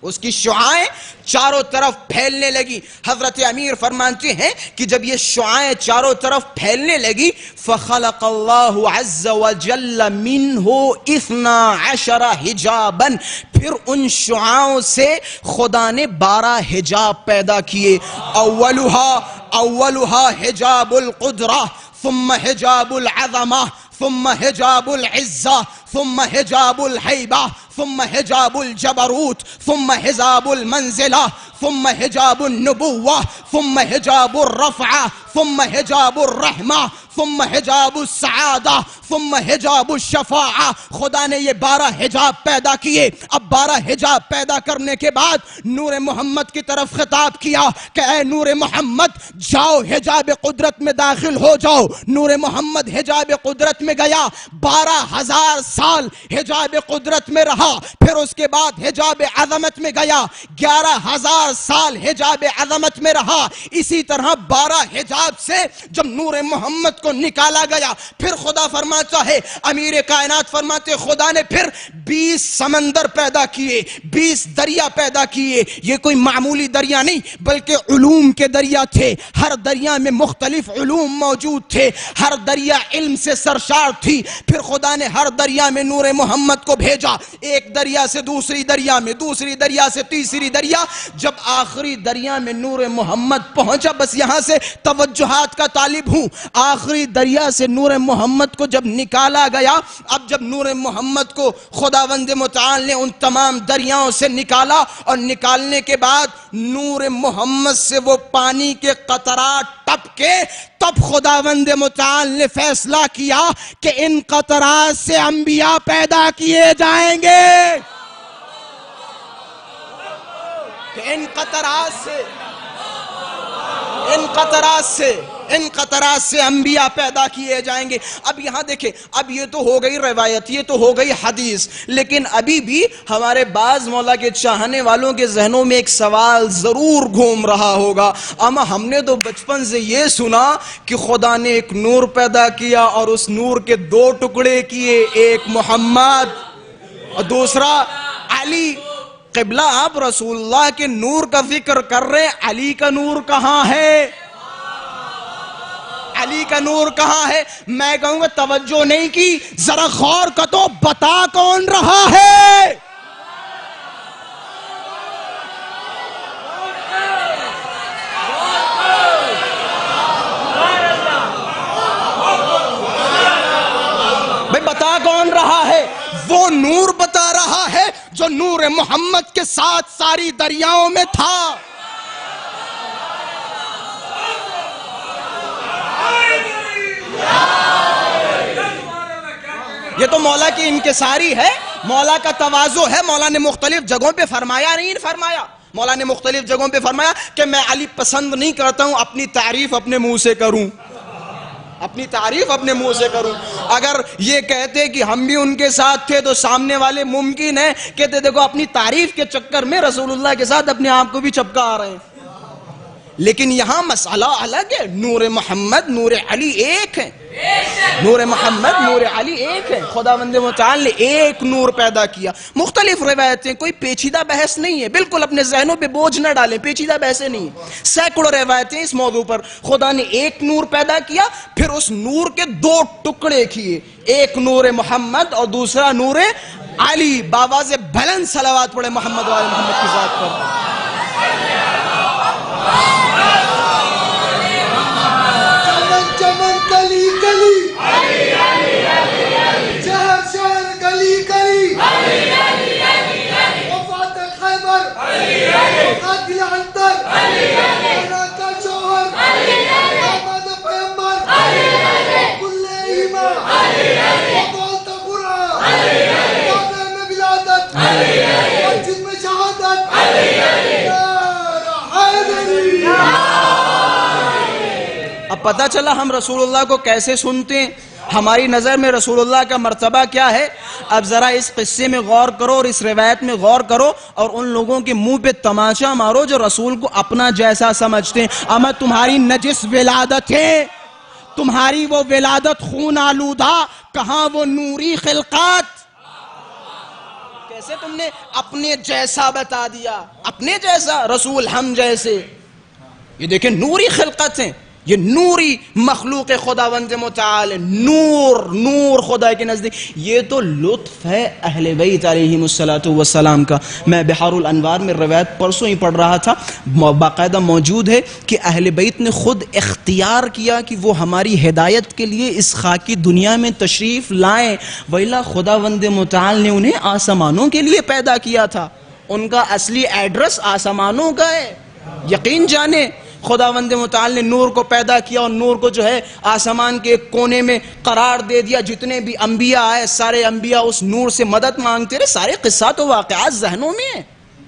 اس کی شعاعیں چاروں طرف پھیلنے لگی. حضرت امیر فرماتے ہیں کہ جب یہ شعاعیں چاروں طرف پھیلنے لگی فخلق اللہ عز وجل منہ 12 حجابا، پھر ان شعاعوں سے خدا نے 12 حجاب پیدا کیے. اولها حجاب القدرہ، ثم حجاب العظمہ، ثم حجاب العزہ، ثم حجاب الحیبہ، ثم حجاب الجبروت ثم حجاب المنزلہ ثم حجاب النبوہ ثم حجاب الرفعہ ثم حجاب الرحمہ ثم حجاب السعادہ ثم حجاب الشفاعہ. خدا نے یہ 12 حجاب پیدا کیے. اب 12 حجاب پیدا کرنے کے بعد نور محمد کی طرف خطاب کیا کہ اے نور محمد جاؤ حجاب قدرت میں داخل ہو جاؤ. نور محمد حجاب قدرت میں گیا, 12,000 سال حجاب قدرت میں رہا. پھر اس کے بعد حجاب عظمت میں گیا, 11,000 سال حجاب عظمت میں رہا. اسی طرح 12 حجاب سے جب نور محمد کو نکالا گیا, پھر خدا فرماتا ہے, امیر کائنات فرماتے خدا نے پھر 20 سمندر پیدا کیے, 20 دریا پیدا کیے. یہ کوئی معمولی دریا نہیں بلکہ علوم کے دریا تھے. ہر دریا میں مختلف علوم موجود تھے, ہر دریا علم سے سرشار تھی. پھر خدا نے ہر دریا میں نور محمد کو بھیجا, ایک دریا سے دوسری دریا میں, دوسری دریا سے تیسری دریا. جب آخری دریا میں نور محمد پہنچا, بس یہاں سے توجہات کا طالب ہوں, آخری دریا سے نور محمد کو جب نکالا گیا, اب جب نور محمد کو خداوند متعال نے ان تمام دریاؤں سے نکالا, اور نکالنے کے بعد نور محمد سے وہ پانی کے قطرات ٹپکے, تب خداوند متعال نے فیصلہ کیا کہ ان قطرات سے انبیاء پیدا کیے جائیں گے. کہ ان قطرات سے انبیاء پیدا کیے جائیں گے. اب یہاں دیکھیں, اب یہ تو ہو گئی روایت, یہ تو ہو گئی حدیث, لیکن ابھی بھی ہمارے بعض مولا کے چاہنے والوں کے ذہنوں میں ایک سوال ضرور گھوم رہا ہوگا. اما ہم نے تو بچپن سے یہ سنا کہ خدا نے ایک نور پیدا کیا اور اس نور کے 2 ٹکڑے کیے, ایک محمد اور دوسرا علی. قبلہ آپ رسول اللہ کے نور کا ذکر کر رہے ہیں, علی کا نور کہاں ہے؟ علی کا نور کہاں ہے؟ میں کہوں گا توجہ نہیں کی, ذرا غور کا تو بتا کون رہا ہے؟ بھئی بتا کون رہا ہے؟ وہ نور بتا رہا ہے جو نور محمد کے ساتھ ساری دریاؤں میں تھا. یہ تو مولا کی انکساری ہے, مولا کا تواضع ہے. مولا نے مختلف جگہوں پہ فرمایا, نہیں فرمایا, مولا نے مختلف جگہوں پہ فرمایا کہ میں علی پسند نہیں کرتا ہوں اپنی تعریف اپنے منہ سے کروں, اپنی تعریف اپنے منہ سے کروں. اگر یہ کہتے کہ ہم بھی ان کے ساتھ تھے تو سامنے والے ممکن ہے کہتے دیکھو اپنی تعریف کے چکر میں رسول اللہ کے ساتھ اپنے آپ کو بھی چپکا آ رہے ہیں. لیکن یہاں مسئلہ الگ ہے, نور محمد نور علی ایک ہے, نور محمد نور علی ایک ہے. خداوند متعال نے ایک نور پیدا کیا. مختلف روایتیں, کوئی پیچیدہ بحث نہیں ہے, بالکل اپنے ذہنوں پہ بوجھ نہ ڈالیں, پیچیدہ بحثیں نہیں, سینکڑوں روایتیں اس موضوع پر. خدا نے ایک نور پیدا کیا, پھر اس نور کے 2 ٹکڑے کیے, ایک نور محمد اور دوسرا نور علی. باواز بلند صلوات پڑھے محمد والے محمد کی ذات پر. اب پتہ چلا ہم رسول اللہ کو کیسے سنتے ہیں, ہماری نظر میں رسول اللہ کا مرتبہ کیا ہے. اب ذرا اس قصے میں غور کرو اور اس روایت میں غور کرو, اور ان لوگوں کے منہ پہ تماچا مارو جو رسول کو اپنا جیسا سمجھتے ہیں. اما تمہاری نجس ولادت ہے, تمہاری وہ ولادت خون آلودہ, کہاں وہ نوری خلقات. کیسے تم نے اپنے جیسا بتا دیا, اپنے جیسا, رسول ہم جیسے. یہ دیکھیں نوری خلقت ہیں, یہ نوری مخلوق خداوند متعال، نور خدا کے نزدیک. یہ تو لطف ہے اہل بیت علیہم الصلوۃ والسلام کا. میں بحار الانوار میں روایت پرسوں ہی پڑھ رہا تھا، باقاعدہ موجود ہے کہ اہل بیت نے خود اختیار کیا کہ وہ ہماری ہدایت کے لیے اس خاکی دنیا میں تشریف لائیں، وَإِلَّا خداوند متعال نے انہیں آسمانوں کے لیے پیدا کیا تھا. ان کا اصلی ایڈریس آسمانوں کا ہے. یقین جانے خداوند متعال نے نور کو پیدا کیا اور نور کو جو ہے آسمان کے ایک کونے میں قرار دے دیا. جتنے بھی انبیاء آئے سارے انبیاء اس نور سے مدد مانگتے رہے. سارے قصات و واقعات ذہنوں میں ہیں،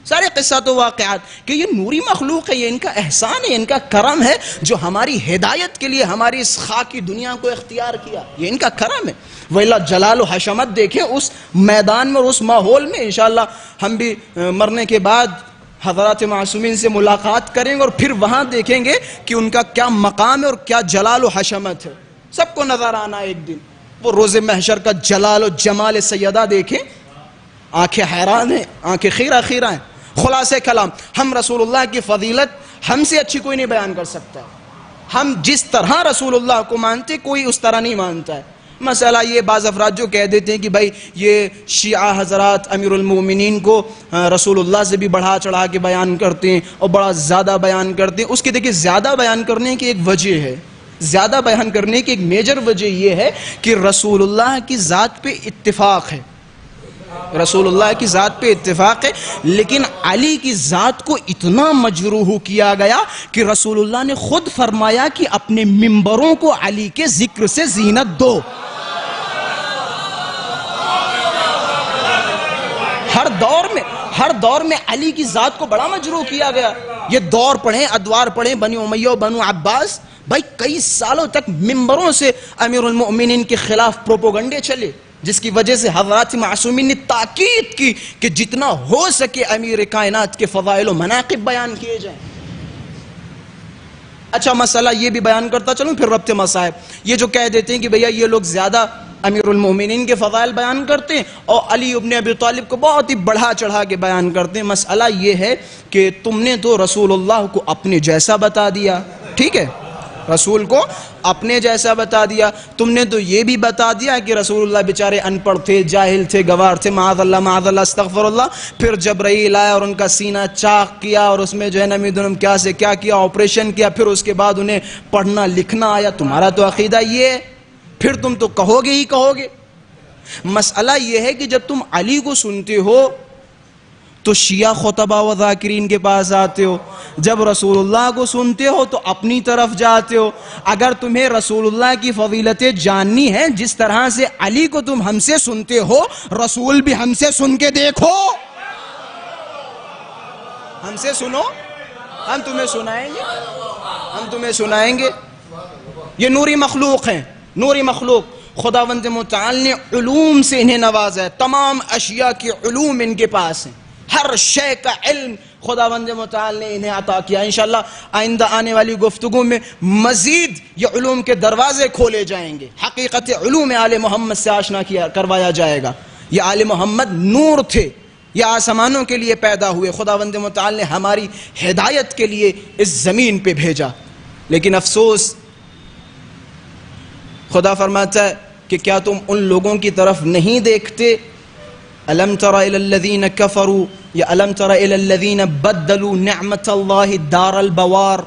سارے قصات و واقعات کہ یہ نوری مخلوق ہے، یہ ان کا احسان ہے، ان کا کرم ہے جو ہماری ہدایت کے لیے ہماری اس خاکی دنیا کو اختیار کیا. یہ ان کا کرم ہے. وَإِلَّا جلال و حشمت دیکھیں اس میدان میں اور اس ماحول میں. انشاءاللہ ہم بھی مرنے کے بعد حضرات معصومین سے ملاقات کریں گے اور پھر وہاں دیکھیں گے کہ ان کا کیا مقام ہے اور کیا جلال و حشمت ہے. سب کو نظر آنا ایک دن وہ روز محشر کا جلال و جمال سیدہ دیکھیں. آنکھیں حیران ہیں، آنکھیں خیرہ خیرہ ہیں. خلاصہ کلام، ہم رسول اللہ کی فضیلت ہم سے اچھی کوئی نہیں بیان کر سکتا. ہم جس طرح رسول اللہ کو مانتے کوئی اس طرح نہیں مانتا ہے. مسئلہ یہ بعض افراد جو کہہ دیتے ہیں کہ بھائی یہ شیعہ حضرات امیر المومنین کو رسول اللہ سے بھی بڑھا چڑھا کے بیان کرتے ہیں اور بڑا زیادہ بیان کرتے ہیں. اس کی دیکھیں زیادہ بیان کرنے کی ایک وجہ ہے، زیادہ بیان کرنے کی ایک میجر وجہ یہ ہے کہ رسول اللہ کی ذات پہ اتفاق ہے، رسول اللہ کی ذات پہ اتفاق ہے. لیکن علی کی ذات کو اتنا مجروح کیا گیا کہ رسول اللہ نے خود فرمایا کہ اپنے ممبروں کو علی کے ذکر سے زینت دو. ہر دور میں علی کی ذات کو بڑا مجروح کیا گیا. یہ دور پڑھیں، ادوار پڑھیں، بنی امیہ و بنو عباس، بھائی کئی سالوں تک ممبروں سے امیر المؤمنین کے خلاف پروپوگنڈے چلے، جس کی وجہ سے حضرات معصومین نے تاکید کی کہ جتنا ہو سکے امیر کائنات کے فضائل و مناقب بیان کیے جائیں. اچھا مسئلہ یہ بھی بیان کرتا چلوں پھر ربط مصائب. یہ جو کہہ دیتے ہیں کہ بھیا یہ لوگ زیادہ امیر المومنین کے فضائل بیان کرتے ہیں اور علی ابن ابی طالب کو بہت ہی بڑھا چڑھا کے بیان کرتے ہیں. مسئلہ یہ ہے کہ تم نے تو رسول اللہ کو اپنے جیسا بتا دیا، ٹھیک ہے، رسول کو اپنے جیسا بتا دیا. تم نے تو یہ بھی بتا دیا کہ رسول اللہ بیچارے ان پڑھ تھے، جاہل تھے، گوار تھے، معاذ اللہ استغفر اللہ. پھر جبرائیل آیا اور ان کا سینہ چاک کیا اور اس میں جو ہے نمیدونم کیا سے کیا کیا، آپریشن کیا، پھر اس کے بعد انہیں پڑھنا لکھنا آیا. تمہارا تو عقیدہ یہ ہے، پھر تم تو کہو گے ہی کہو گے. مسئلہ یہ ہے کہ جب تم علی کو سنتے ہو تو شیعہ خطبہ و ذاکرین کے پاس آتے ہو، جب رسول اللہ کو سنتے ہو تو اپنی طرف جاتے ہو. اگر تمہیں رسول اللہ کی فضیلتیں جاننی ہیں جس طرح سے علی کو تم ہم سے سنتے ہو، رسول بھی ہم سے سن کے دیکھو. ہم سے سنو، ہم تمہیں سنائیں گے، ہم تمہیں سنائیں گے. یہ نوری مخلوق ہیں، نوری مخلوق. خداوند متعال نے علوم سے انہیں نوازا ہے، تمام اشیاء کی علوم ان کے پاس ہیں، ہر شے کا علم خداوند متعال نے انہیں عطا کیا. انشاءاللہ آئندہ آنے والی گفتگو میں مزید یہ علوم کے دروازے کھولے جائیں گے، حقیقت علوم آل محمد سے آشنا کروایا جائے گا. یہ آل محمد نور تھے، یہ آسمانوں کے لیے پیدا ہوئے، خداوند متعال نے ہماری ہدایت کے لیے اس زمین پہ بھیجا. لیکن افسوس، خدا فرماتا ہے کہ کیا تم ان لوگوں کی طرف نہیں دیکھتے؟ الم تر الی الذین کفروا یا الم تر الی الذین بدلوا نعمت اللہ دار البوار.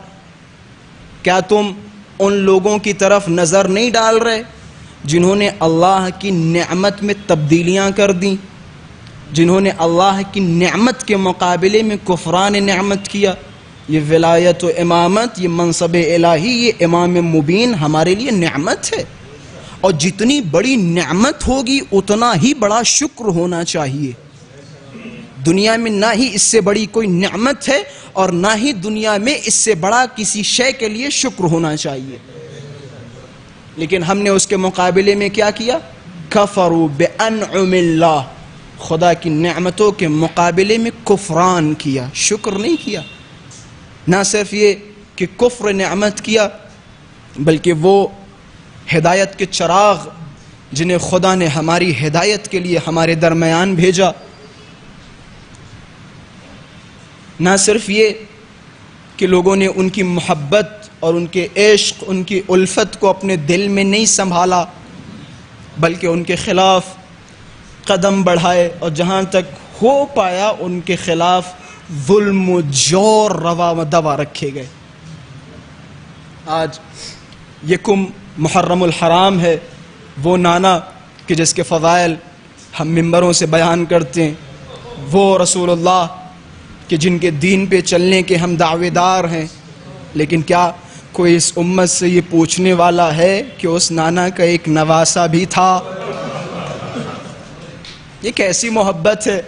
کیا تم ان لوگوں کی طرف نظر نہیں ڈال رہے جنہوں نے اللہ کی نعمت میں تبدیلیاں کر دیں، جنہوں نے اللہ کی نعمت کے مقابلے میں کفران نعمت کیا؟ یہ ولایت و امامت، یہ منصب الہی، یہ امام مبین ہمارے لیے نعمت ہے، اور جتنی بڑی نعمت ہوگی اتنا ہی بڑا شکر ہونا چاہیے. دنیا میں نہ ہی اس سے بڑی کوئی نعمت ہے اور نہ ہی دنیا میں اس سے بڑا کسی شے کے لیے شکر ہونا چاہیے. لیکن ہم نے اس کے مقابلے میں کیا کیا؟ کفروا بانعم اللہ، خدا کی نعمتوں کے مقابلے میں کفران کیا، شکر نہیں کیا. نہ صرف یہ کہ کفر نعمت کیا، بلکہ وہ ہدایت کے چراغ جنہیں خدا نے ہماری ہدایت کے لیے ہمارے درمیان بھیجا، نہ صرف یہ کہ لوگوں نے ان کی محبت اور ان کے عشق، ان کی الفت کو اپنے دل میں نہیں سنبھالا، بلکہ ان کے خلاف قدم بڑھائے اور جہاں تک ہو پایا ان کے خلاف ظلم و جور روا و دوا رکھے گئے۔ آج یکم محرم الحرام ہے، وہ نانا کہ جس کے فضائل ہم ممبروں سے بیان کرتے ہیں، وہ رسول اللہ کہ جن کے دین پہ چلنے کے ہم دعوے دار ہیں، لیکن کیا کوئی اس امت سے یہ پوچھنے والا ہے کہ اس نانا کا ایک نواسا بھی تھا؟ یہ کیسی محبت ہے؟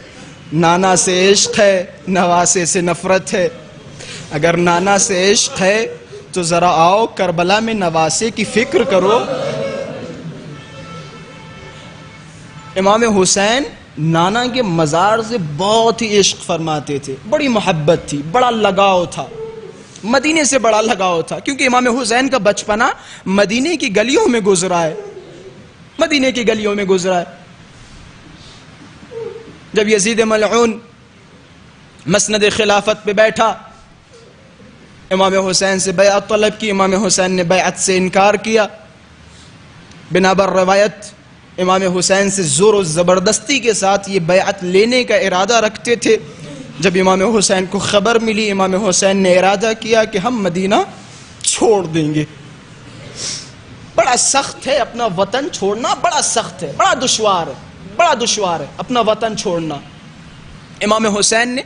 نانا سے عشق ہے، نواسے سے نفرت ہے۔ اگر نانا سے عشق ہے تو ذرا آؤ کربلا میں نواسے کی فکر کرو۔ امام حسین نانا کے مزار سے بہت ہی عشق فرماتے تھے، بڑی محبت تھی، بڑا لگاؤ تھا، مدینے سے بڑا لگاؤ تھا، کیونکہ امام حسین کا بچپنا مدینے کی گلیوں میں گزرا ہے، مدینے کی گلیوں میں گزرا ہے۔ جب یزید ملعون مسند خلافت پہ بیٹھا، امام حسین سے بیعت طلب کی، امام حسین نے بیعت سے انکار کیا۔ بنا بر روایت امام حسین سے زور و زبردستی کے ساتھ یہ بیعت لینے کا ارادہ رکھتے تھے۔ جب امام حسین کو خبر ملی، امام حسین نے ارادہ کیا کہ ہم مدینہ چھوڑ دیں گے۔ بڑا سخت ہے اپنا وطن چھوڑنا، بڑا سخت ہے، بڑا دشوار ہے، بڑا دشوار ہے اپنا وطن چھوڑنا۔ امام حسین نے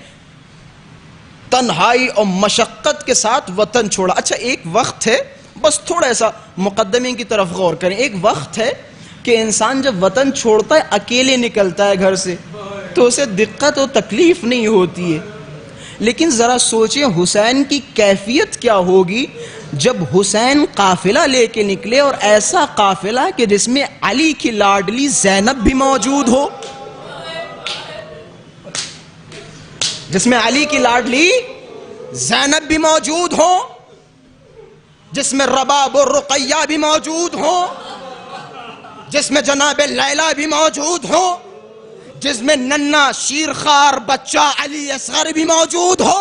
تنہائی اور مشقت کے ساتھ وطن چھوڑا۔ اچھا ایک وقت ہے، بس تھوڑا سا مقدمے کی طرف غور کریں، ایک وقت ہے کہ انسان جب وطن چھوڑتا ہے، اکیلے نکلتا ہے گھر سے، تو اسے دقت و تکلیف نہیں ہوتی ہے، لیکن ذرا سوچیں حسین کی کیفیت کیا ہوگی جب حسین قافلہ لے کے نکلے، اور ایسا قافلہ کہ جس میں علی کی لاڈلی زینب بھی موجود ہو، جس میں علی کی لاڈلی زینب بھی موجود ہو، جس میں رباب و رقیہ بھی موجود ہو، جس میں جناب لیلہ بھی موجود ہو، جس میں ننا شیرخوار بچہ علی اصغر بھی موجود ہو۔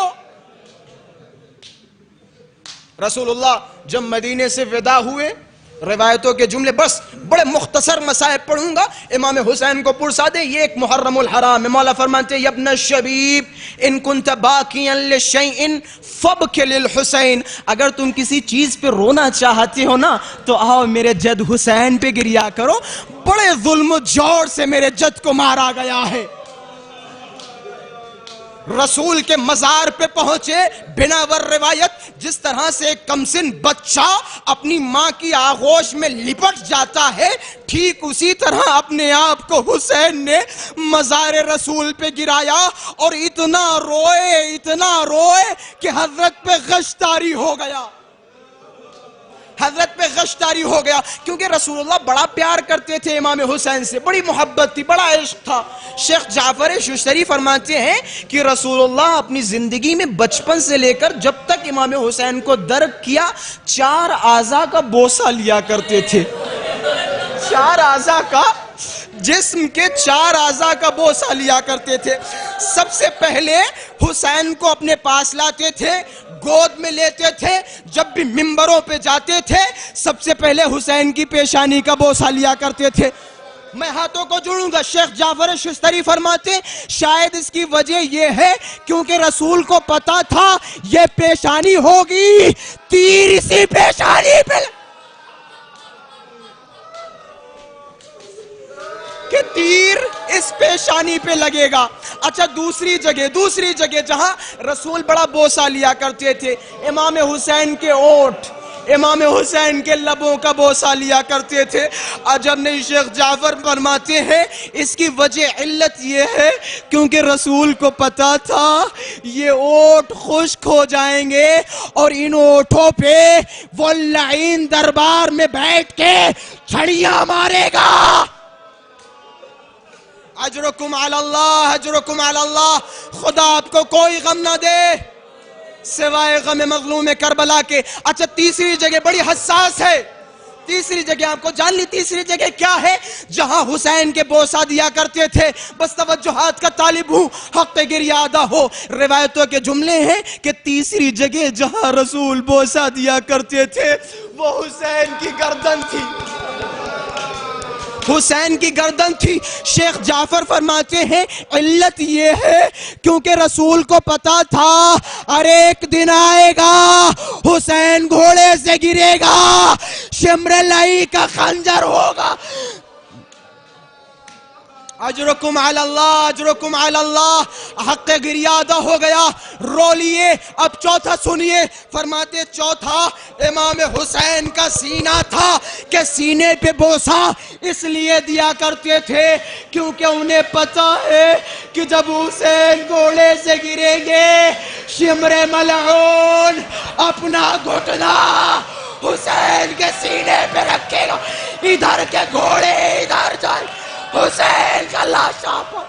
رسول اللہ جب مدینے سے ودا ہوئے، روایتوں کے جملے بس بڑے مختصر مسائل پڑھوں گا، امام حسین کو پرسا دے، یہ ایک محرم الحرام ہے۔ مولا فرمانتے ہیں یبن الشبیب ان کنت باکیا لشیء فابک للحسین، اگر تم کسی چیز پہ رونا چاہتے ہو نا تو آؤ میرے جد حسین پہ گریا کرو، بڑے ظلم و جور سے میرے جد کو مارا گیا ہے۔ رسول کے مزار پہ پہنچے، بنا ور روایت جس طرح سے ایک کمسن بچہ اپنی ماں کی آغوش میں لپٹ جاتا ہے، ٹھیک اسی طرح اپنے آپ کو حسین نے مزار رسول پہ گرایا، اور اتنا روئے کہ حضرت پہ غش طاری ہو گیا، حضرت پہ غش طاری ہو گیا، کیونکہ رسول اللہ بڑا پیار کرتے تھے امام حسین سے، بڑی محبت تھی، بڑا عشق تھا۔ شیخ جعفر ششتری فرماتے ہیں کہ رسول اللہ اپنی زندگی میں بچپن سے لے کر جب تک امام حسین کو درک کیا، 4 اعضاء کا بوسہ لیا کرتے تھے، 4 اعضاء کا، جسم کے 4 اعضاء کا بوسہ لیا کرتے تھے۔ سب سے پہلے حسین کو اپنے پاس لاتے تھے، گود میں لیتے تھے، جب بھی ممبروں پہ جاتے تھے سب سے پہلے حسین کی پیشانی کا بوسہ لیا کرتے تھے۔ میں ہاتھوں کو جوڑوں گا، شیخ جعفر شستری فرماتے شاید اس کی وجہ یہ ہے کیونکہ رسول کو پتا تھا یہ پیشانی ہوگی، تیر اسی پیشانی پہ کہ تیر اس پیشانی پہ لگے گا۔ اچھا دوسری جگہ جہاں رسول بڑا بوسہ لیا کرتے تھے، امام حسین کے اوٹ، امام حسین کے لبوں کا بوسہ لیا کرتے تھے۔ عجب نہیں، شیخ جعفر فرماتے ہیں اس کی وجہ علت یہ ہے کیونکہ رسول کو پتا تھا یہ اوٹ خشک ہو جائیں گے اور ان اوٹوں پہ وہ لعین دربار میں بیٹھ کے چھڑیاں مارے گا۔ اجرکم علی اللہ، اجرکم علی اللہ، خدا آپ کو کوئی غم نہ دے سوائے غم مظلوم کربلا کے۔ اچھا تیسری جگہ بڑی حساس ہے، تیسری جگہ آپ کو جان لی تیسری جگہ کیا ہے؟ جہاں حسین کے بوسہ دیا کرتے تھے. بس توجہات کا طالب ہوں, حق گریہ ادا ہو. روایتوں کے جملے ہیں کہ تیسری جگہ جہاں رسول بوسہ دیا کرتے تھے وہ حسین کی گردن تھی. حسین کی گردن تھی. شیخ جعفر فرماتے ہیں علت یہ ہے کیونکہ رسول کو پتا تھا ارے ایک دن آئے گا حسین گھوڑے سے گرے گا, شمر لائی کا خنجر ہوگا. اجرکم علی اللہ, اجرکم علی اللہ. حق گریہ ادا ہو گیا, رو لیے. اب چوتھا سنیے. فرماتے چوتھا امام حسین کا سینہ تھا کہ سینے پہ بوسہ اس لیے دیا کرتے تھے کیونکہ انہیں پتا ہے کہ جب حسین گھوڑے سے گریں گے شمر ملعون اپنا گھٹنا حسین کے سینے پہ رکھے گا. ادھر کے گھوڑے ادھر جائے, حسین کا لاشا پر.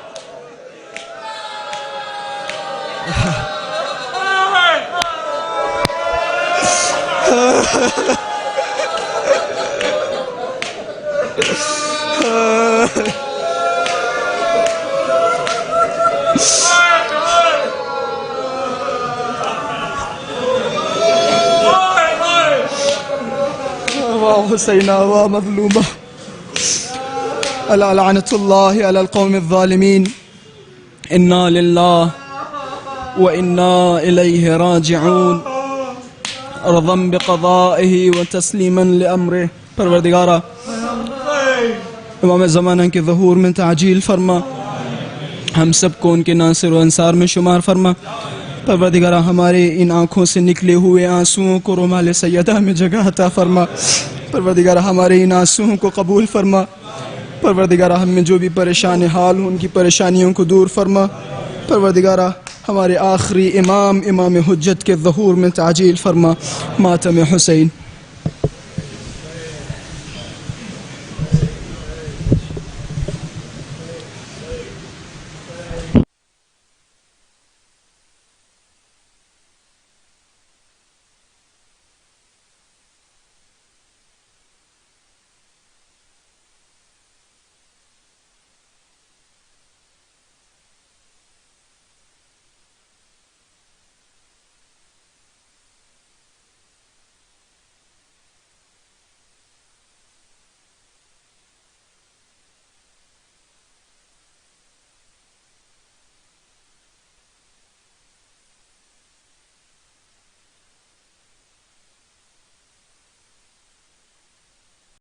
واہ حسینہ واہ مظلومہ. الا لعنت اللہ علی القوم الظالمین. انا للہ وانا الیہ راجعون. رضا بقضائہ وتسلیما لامرہ. پروردگارہ امام زمانہ کے ظہور میں تعجیل فرما, ہم سب کو ان کے ناصر و انصار میں شمار فرما. پروردگارہ ہمارے ان آنکھوں سے نکلے ہوئے آنسوؤں کو رومال سیدہ میں جگہ عطا فرما. پروردگارہ ہمارے ان آنسوؤں کو قبول فرما. پروردگارہ ہم میں جو بھی پریشان حال ہوں ان کی پریشانیوں کو دور فرما. پروردگارہ ہمارے آخری امام حجت کے ظہور میں تعجیل فرما. ماتم حسین.